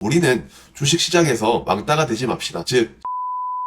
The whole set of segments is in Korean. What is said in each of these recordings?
우리는 주식시장에서 왕따가 되지 맙시다. 즉,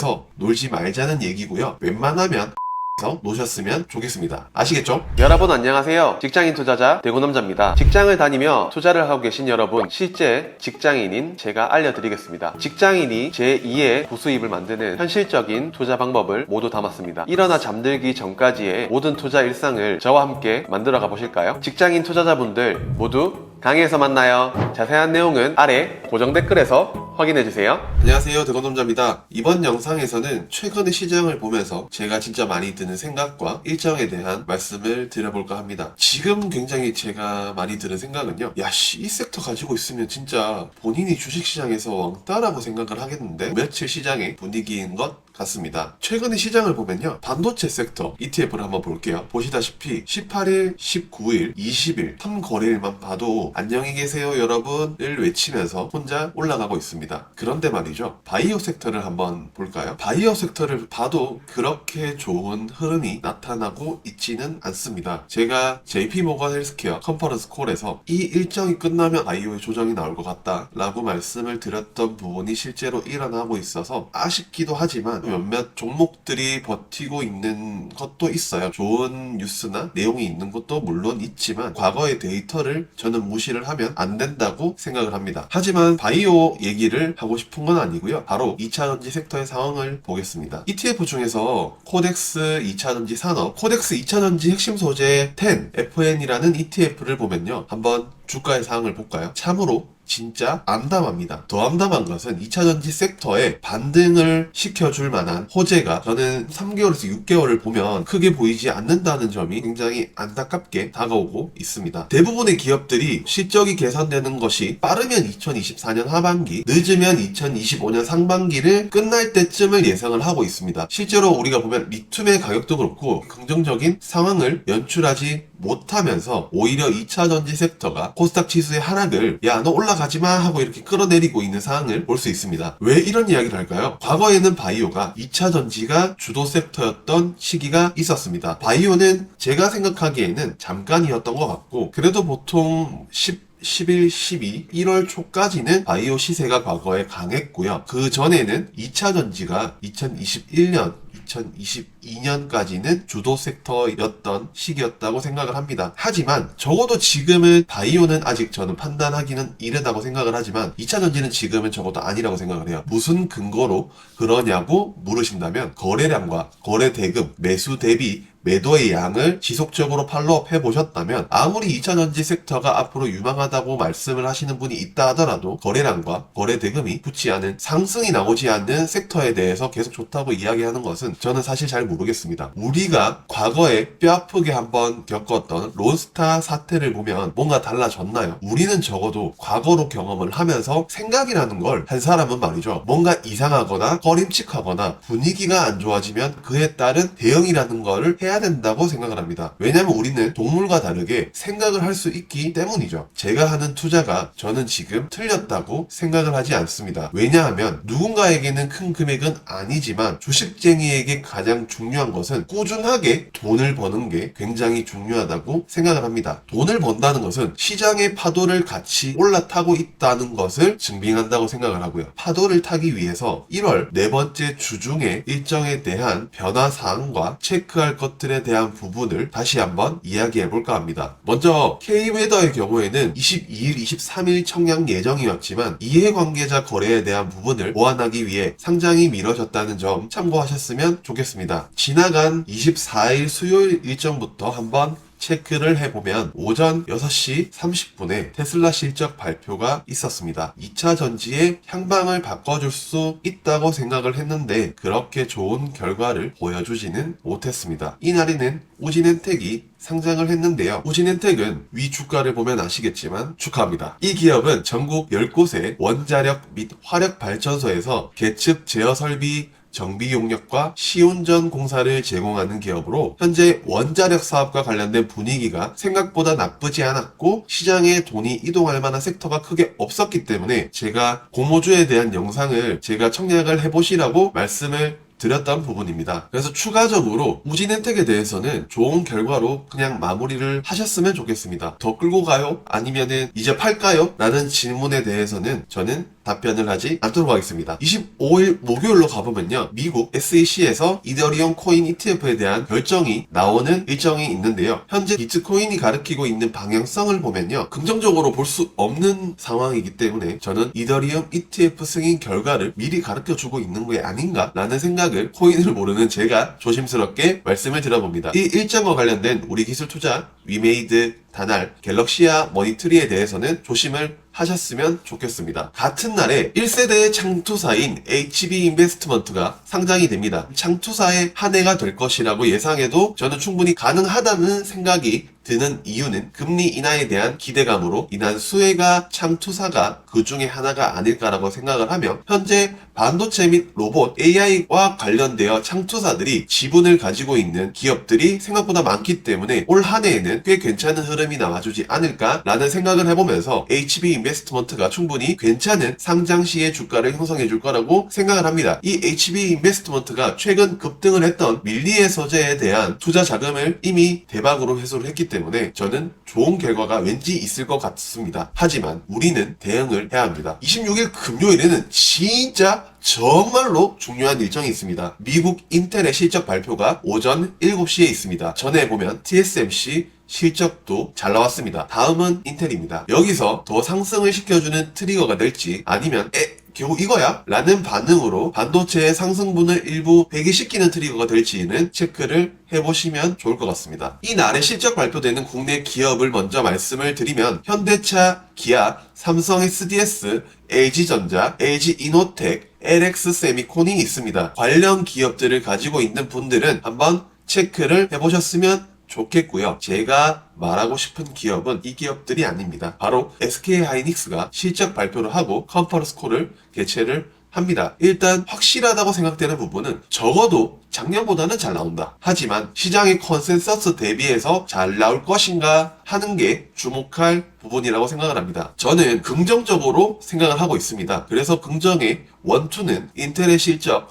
에서 놀지 말자는 얘기고요. 웬만하면 에서 노셨으면 좋겠습니다. 아시겠죠? 여러분 안녕하세요. 직장인 투자자 대구남자입니다. 직장을 다니며 투자를 하고 계신 여러분, 실제 직장인인 제가 알려드리겠습니다. 직장인이 제2의 부수입을 만드는 현실적인 투자 방법을 모두 담았습니다. 일어나 잠들기 전까지의 모든 투자 일상을 저와 함께 만들어가 보실까요? 직장인 투자자분들 모두 강의에서 만나요. 자세한 내용은 아래 고정 댓글에서 확인해주세요. 안녕하세요, 대건남자입니다. 이번 영상에서는 최근의 시장을 보면서 제가 진짜 많이 드는 생각과 일정에 대한 말씀을 드려볼까 합니다. 지금 굉장히 제가 많이 드는 생각은요, 이 섹터 가지고 있으면 진짜 본인이 주식시장에서 왕따라고 생각을 하겠는데 며칠 시장의 분위기인 것 같습니다. 최근의 시장을 보면요, 반도체 섹터 ETF를 한번 볼게요. 보시다시피 18일, 19일, 20일 3거래일만 봐도 안녕히 계세요 여러분을 외치면서 혼자 올라가고 있습니다. 그런데 말이죠, 바이오 섹터를 한번 볼까요? 바이오 섹터를 봐도 그렇게 좋은 흐름이 나타나고 있지는 않습니다. 제가 JP모건 헬스케어 컨퍼런스 콜에서 이 일정이 끝나면 바이오의 조정이 나올 것 같다 라고 말씀을 드렸던 부분이 실제로 일어나고 있어서 아쉽기도 하지만 몇몇 종목들이 버티고 있는 것도 있어요. 좋은 뉴스나 내용이 있는 것도 물론 있지만 과거의 데이터를 저는 무시를 하면 안 된다고 생각을 합니다. 하지만 바이오 얘기를 하고 싶은 건 아니고요. 바로 2차전지 섹터의 상황을 보겠습니다. ETF 중에서 코덱스 2차전지 산업, 코덱스 2차전지 핵심 소재 10, FN이라는 ETF를 보면요, 한번 주가의 상황을 볼까요? 참으로 진짜 암담합니다. 더 암담한 것은 2차전지 섹터에 반등을 시켜줄 만한 호재가 저는 3개월에서 6개월을 보면 크게 보이지 않는다는 점이 굉장히 안타깝게 다가오고 있습니다. 대부분의 기업들이 실적이 개선되는 것이 빠르면 2024년 하반기, 늦으면 2025년 상반기를 끝날 때쯤을 예상을 하고 있습니다. 실제로 우리가 보면 리튬의 가격도 그렇고 긍정적인 상황을 연출하지 못하면서 오히려 2차전지 섹터가 코스닥 지수의 하락을 너 올라가지마 하고 이렇게 끌어내리고 있는 상황을 볼 수 있습니다. 왜 이런 이야기를 할까요? 과거에는 바이오가 2차전지가 주도 섹터였던 시기가 있었습니다. 바이오는 제가 생각하기에는 잠깐이었던 것 같고, 그래도 보통 11, 12, 1월 초까지는 바이오 시세가 과거에 강했고요. 그 전에는 2차전지가 2021년, 2022년까지는 주도 섹터였던 시기였다고 생각을 합니다. 하지만 적어도 지금은 바이오는 아직 저는 판단하기는 이르다고 생각을 하지만 2차전지는 지금은 적어도 아니라고 생각을 해요. 무슨 근거로 그러냐고 물으신다면 거래량과 거래 대금, 매수 대비 매도의 양을 지속적으로 팔로업 해보셨다면 아무리 2차전지 섹터가 앞으로 유망하다고 말씀을 하시는 분이 있다 하더라도 거래량과 거래 대금이 붙지 않은, 상승이 나오지 않는 섹터에 대해서 계속 좋다고 이야기하는 것은 저는 사실 잘 모르겠습니다. 우리가 과거에 뼈아프게 한번 겪었던 론스타 사태를 보면 뭔가 달라졌나요? 우리는 적어도 과거로 경험을 하면서 생각이라는 걸 한 사람은 말이죠, 뭔가 이상하거나 꺼림칙하거나 분위기가 안 좋아지면 그에 따른 대응이라는 거를 해야 된다고 생각을 합니다. 왜냐면 우리는 동물과 다르게 생각을 할 수 있기 때문이죠. 제가 하는 투자가 저는 지금 틀렸다고 생각을 하지 않습니다. 왜냐하면 누군가에게는 큰 금액은 아니지만 주식쟁이에게 가장 중요한 것은 꾸준하게 돈을 버는 게 굉장히 중요하다고 생각을 합니다. 돈을 번다는 것은 시장의 파도를 같이 올라타고 있다는 것을 증빙한다고 생각을 하고요. 파도를 타기 위해서 1월 네 번째 주 중에 일정에 대한 변화 사항과 체크할 것들에 대한 부분을 다시 한번 이야기해 볼까 합니다. 먼저 K웨더의 경우에는 22일, 23일 청약 예정이었지만 이해관계자 거래에 대한 부분을 보완하기 위해 상장이 미뤄졌다는 점 참고하셨으면 좋겠습니다. 지나간 24일 수요일 일정부터 한번 체크를 해보면 오전 6시 30분에 테슬라 실적 발표가 있었습니다. 2차 전지의 향방을 바꿔줄 수 있다고 생각을 했는데 그렇게 좋은 결과를 보여주지는 못했습니다. 이날에는 우진엔텍이 상장을 했는데요. 우진엔텍은 위 주가를 보면 아시겠지만 축하합니다. 이 기업은 전국 10곳의 원자력 및 화력 발전소에서 계측 제어 설비 정비 용역과 시운전 공사를 제공하는 기업으로 현재 원자력 사업과 관련된 분위기가 생각보다 나쁘지 않았고 시장에 돈이 이동할 만한 섹터가 크게 없었기 때문에 제가 공모주에 대한 영상을 제가 청약을 해보시라고 말씀을 드렸던 부분입니다. 그래서 추가적으로 우진엔텍에 대해서는 좋은 결과로 그냥 마무리를 하셨으면 좋겠습니다. 더 끌고 가요? 아니면은 이제 팔까요? 라는 질문에 대해서는 저는 답변을 하지 않도록 하겠습니다. 25일 목요일로 가보면요. 미국 SEC에서 이더리움 코인 ETF에 대한 결정이 나오는 일정이 있는데요. 현재 비트코인이 가리키고 있는 방향성을 보면요. 긍정적으로 볼 수 없는 상황이기 때문에 저는 이더리움 ETF 승인 결과를 미리 가르쳐주고 있는 게 아닌가 라는 생각을 코인을 모르는 제가 조심스럽게 말씀을 드려봅니다. 이 일정과 관련된 우리 기술 투자, 위메이드, 다날, 갤럭시아 머니트리에 대해서는 조심을 하셨으면 좋겠습니다. 같은 날에 1세대의 창투사인 HB 인베스트먼트가 상장이 됩니다. 창투사의 한 해가 될 것이라고 예상해도 저는 충분히 가능하다는 생각이 드는 이유는 금리 인하에 대한 기대감으로 인한 수혜가 창투사가 그 중에 하나가 아닐까라고 생각을 하며 현재 반도체 및 로봇, AI와 관련되어 창투사들이 지분을 가지고 있는 기업들이 생각보다 많기 때문에 올 한 해에는 꽤 괜찮은 흐름이 나와주지 않을까라는 생각을 해보면서 HB 인베스트먼트가 충분히 괜찮은 상장 시의 주가를 형성해 줄 거라고 생각을 합니다. 이 HB 인베스트먼트가 최근 급등을 했던 밀리의 소재에 대한 투자 자금을 이미 대박으로 회수를 했기 때문에 저는 좋은 결과가 왠지 있을 것 같습니다. 하지만 우리는 대응을 해야 합니다. 26일 금요일에는 진짜 정말로 중요한 일정이 있습니다. 미국 인텔의 실적 발표가 오전 7시에 있습니다. 전에 보면 TSMC 실적도 잘 나왔습니다. 다음은 인텔입니다. 여기서 더 상승을 시켜주는 트리거가 될지 아니면 겨우 이거야? 라는 반응으로 반도체의 상승분을 일부 배기시키는 트리거가 될지는 체크를 해보시면 좋을 것 같습니다. 이 날에 실적 발표되는 국내 기업을 먼저 말씀을 드리면 현대차, 기아, 삼성 SDS, LG전자, LG이노텍, LX세미콘이 있습니다. 관련 기업들을 가지고 있는 분들은 한번 체크를 해보셨으면 좋겠고요. 제가 말하고 싶은 기업은 이 기업들이 아닙니다. 바로 SK하이닉스가 실적 발표를 하고 컨퍼런스 콜을 개최를 합니다. 일단 확실하다고 생각되는 부분은 적어도 작년보다는 잘 나온다. 하지만 시장의 컨센서스 대비해서 잘 나올 것인가 하는 게 주목할 부분이라고 생각을 합니다. 저는 긍정적으로 생각을 하고 있습니다. 그래서 긍정의 원투는 인텔의 실적,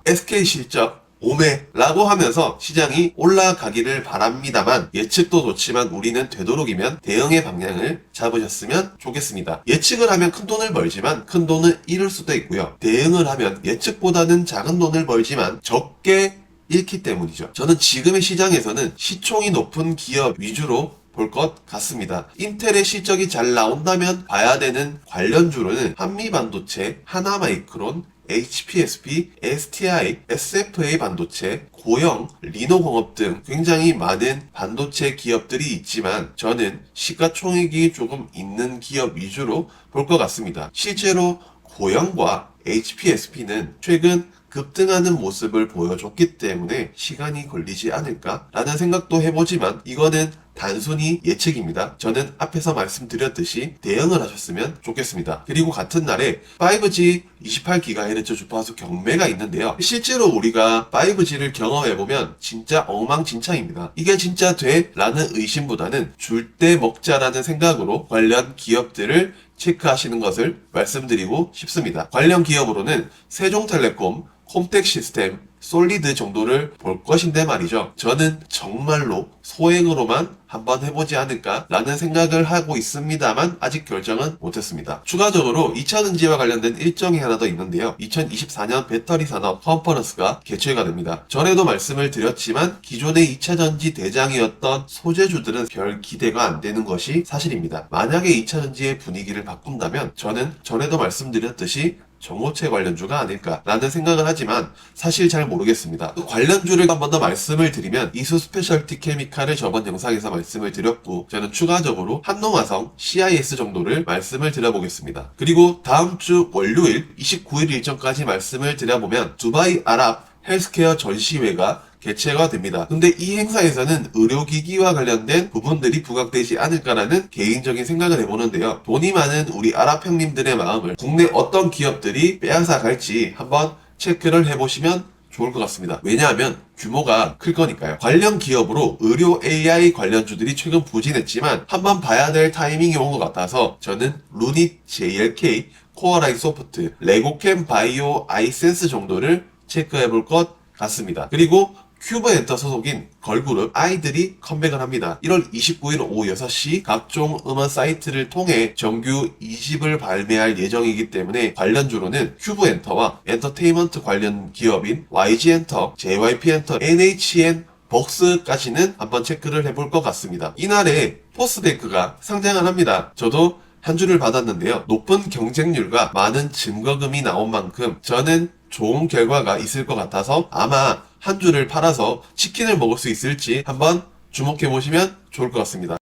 SK 실적, 오메라고 하면서 시장이 올라가기를 바랍니다만 예측도 좋지만 우리는 되도록이면 대응의 방향을 잡으셨으면 좋겠습니다. 예측을 하면 큰 돈을 벌지만 큰 돈을 잃을 수도 있고요. 대응을 하면 예측보다는 작은 돈을 벌지만 적게 잃기 때문이죠. 저는 지금의 시장에서는 시총이 높은 기업 위주로 볼 것 같습니다. 인텔의 실적이 잘 나온다면 봐야 되는 관련주로는 한미반도체, 하나마이크론, HPSP, STI, SFA 반도체, 고영, 리노공업 등 굉장히 많은 반도체 기업들이 있지만 저는 시가총액이 조금 있는 기업 위주로 볼 것 같습니다. 실제로 고영과 HPSP는 최근 급등하는 모습을 보여줬기 때문에 시간이 걸리지 않을까라는 생각도 해보지만 이거는 단순히 예측입니다. 저는 앞에서 말씀드렸듯이 대응을 하셨으면 좋겠습니다. 그리고 같은 날에 5G 28GHz 주파수 경매가 있는데요. 실제로 우리가 5G를 경험해보면 진짜 엉망진창입니다. 이게 진짜 돼? 라는 의심보다는 줄 때 먹자라는 생각으로 관련 기업들을 체크하시는 것을 말씀드리고 싶습니다. 관련 기업으로는 세종텔레콤, 콤텍 시스템, 솔리드 정도를 볼 것인데 말이죠. 저는 정말로 소액으로만 한번 해보지 않을까 라는 생각을 하고 있습니다만 아직 결정은 못했습니다. 추가적으로 2차전지와 관련된 일정이 하나 더 있는데요. 2024년 배터리 산업 컨퍼런스가 개최가 됩니다. 전에도 말씀을 드렸지만 기존의 2차전지 대장이었던 소재주들은 별 기대가 안 되는 것이 사실입니다. 만약에 2차전지의 분위기를 바꾼다면 저는 전에도 말씀드렸듯이 정호체 관련주가 아닐까라는 생각을 하지만 사실 잘 모르겠습니다. 관련주를 한 번 더 말씀을 드리면 이수 스페셜티 케미칼을 저번 영상에서 말씀을 드렸고 저는 추가적으로 한농화성 CIS 정도를 말씀을 드려보겠습니다. 그리고 다음 주 월요일 29일 일정까지 말씀을 드려보면 두바이 아랍 헬스케어 전시회가 개최가 됩니다. 근데 이 행사에서는 의료기기와 관련된 부분들이 부각되지 않을까라는 개인적인 생각을 해보는데요. 돈이 많은 우리 아랍 형님들의 마음을 국내 어떤 기업들이 빼앗아 갈지 한번 체크를 해보시면 좋을 것 같습니다. 왜냐하면 규모가 클 거니까요. 관련 기업으로 의료 AI 관련주들이 최근 부진했지만 한번 봐야 될 타이밍이 온 것 같아서 저는 루닛 JLK, 코어라이 소프트, 레고캠 바이오 아이센스 정도를 체크해 볼 것 같습니다. 그리고 큐브 엔터 소속인 걸그룹 아이들이 컴백을 합니다. 1월 29일 오후 6시 각종 음원 사이트를 통해 정규 2집을 발매할 예정이기 때문에 관련주로는 큐브 엔터와 엔터테인먼트 관련 기업인 YG 엔터, JYP 엔터, NHN 벅스까지는 한번 체크를 해볼 것 같습니다. 이날에 포스뱅크가 상장을 합니다. 저도 한 주를 받았는데요. 높은 경쟁률과 많은 증거금이 나온 만큼 저는 좋은 결과가 있을 것 같아서 아마 한 주를 팔아서 치킨을 먹을 수 있을지 한번 주목해 보시면 좋을 것 같습니다.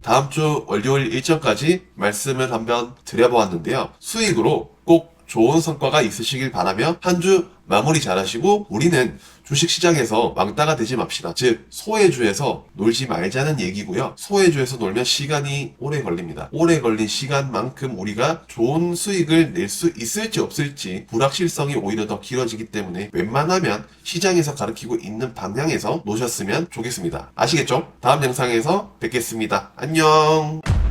다음 주 월요일 일정까지 말씀을 한번 드려보았는데요. 수익으로 꼭 좋은 성과가 있으시길 바라며 한 주 마무리 잘하시고 우리는 주식시장에서 왕따가 되지 맙시다. 즉 소외주에서 놀지 말자는 얘기고요. 소외주에서 놀면 시간이 오래 걸립니다. 오래 걸린 시간만큼 우리가 좋은 수익을 낼 수 있을지 없을지 불확실성이 오히려 더 길어지기 때문에 웬만하면 시장에서 가르치고 있는 방향에서 노셨으면 좋겠습니다. 아시겠죠? 다음 영상에서 뵙겠습니다. 안녕.